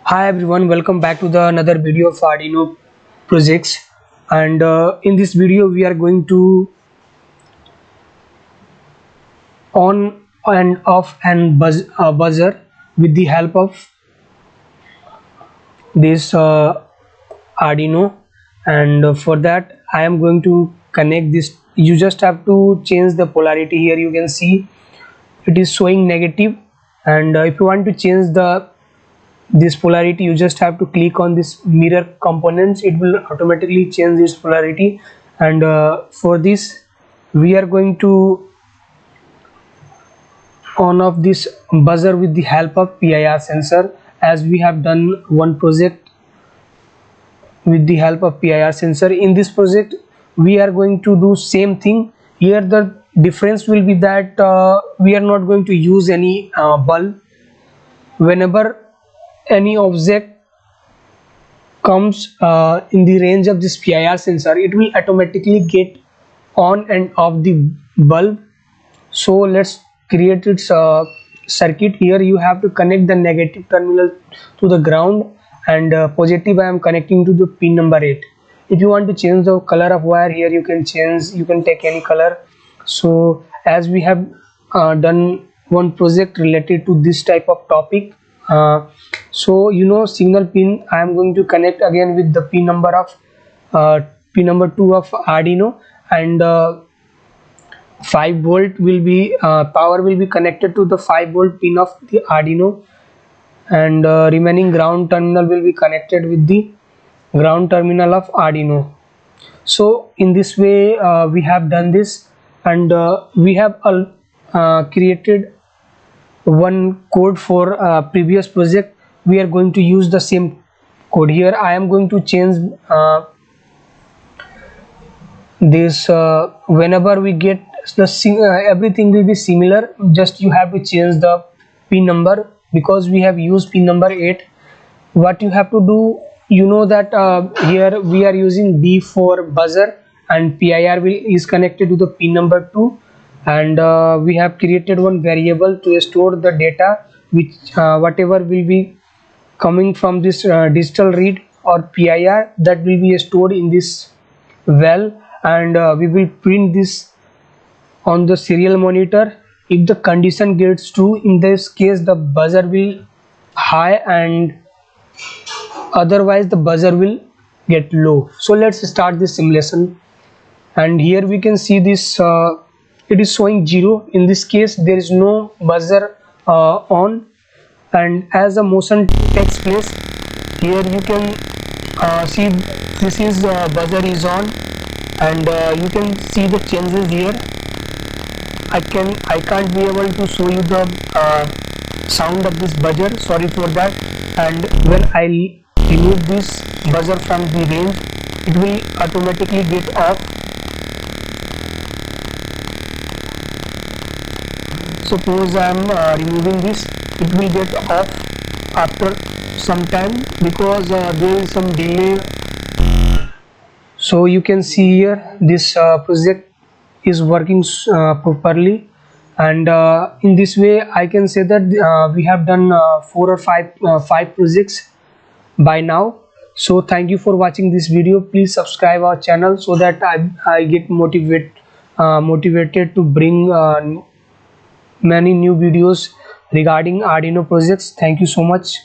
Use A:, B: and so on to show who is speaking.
A: Hi everyone, welcome back to the another video of Arduino projects. And in this video we are going to on and off and buzzer with the help of this Arduino. And for that I am going to connect this. You just have to change the polarity. Here you can see it is showing negative, and if you want to change this polarity, you just have to click on this mirror components. It will automatically change this polarity. And for this we are going to on off this buzzer with the help of PIR sensor, as we have done one project with the help of PIR sensor. In this project we are going to do same thing. Here the difference will be that we are not going to use any bulb. Whenever any object comes in the range of this PIR sensor, it will automatically get on and off the bulb. So let's create its circuit. Here you have to connect the negative terminal to the ground, and positive I am connecting to the pin number 8. If you want to change the color of wire, here you can change, you can take any color. So as we have done one project related to this type of topic, so signal pin I am going to connect again with the pin number 2 of Arduino, and 5 volt will be power will be connected to the 5 volt pin of the Arduino, and remaining ground terminal will be connected with the ground terminal of Arduino. So in this way we have done this, and we have created one code for previous project. We are going to use the same code. Here I am going to change this whenever we get the everything will be similar, just you have to change the pin number, because we have used pin number 8. What you have to do, that here we are using B for buzzer, and PIR is connected to the pin number 2, and we have created one variable to store the data, which whatever will be coming from this digital read or PIR, that will be stored in this well, and we will print this on the serial monitor. If the condition gets true, in this case the buzzer will high, and otherwise the buzzer will get low. So let's start this simulation. And here we can see this it is showing 0. In this case there is no buzzer on, and as the motion takes place, here you can see this is buzzer is on, and you can see the changes here. I can't be able to show you the sound of this buzzer, sorry for that. And when I remove this buzzer from the range, it will automatically get off. Suppose I am removing this, it will get off after some time, because there is some delay. So you can see here this project is working properly, and in this way I can say that we have done 4 or 5 projects by now. So thank you for watching this video. Please subscribe our channel so that I get motivated to bring many new videos regarding Arduino projects. Thank you so much.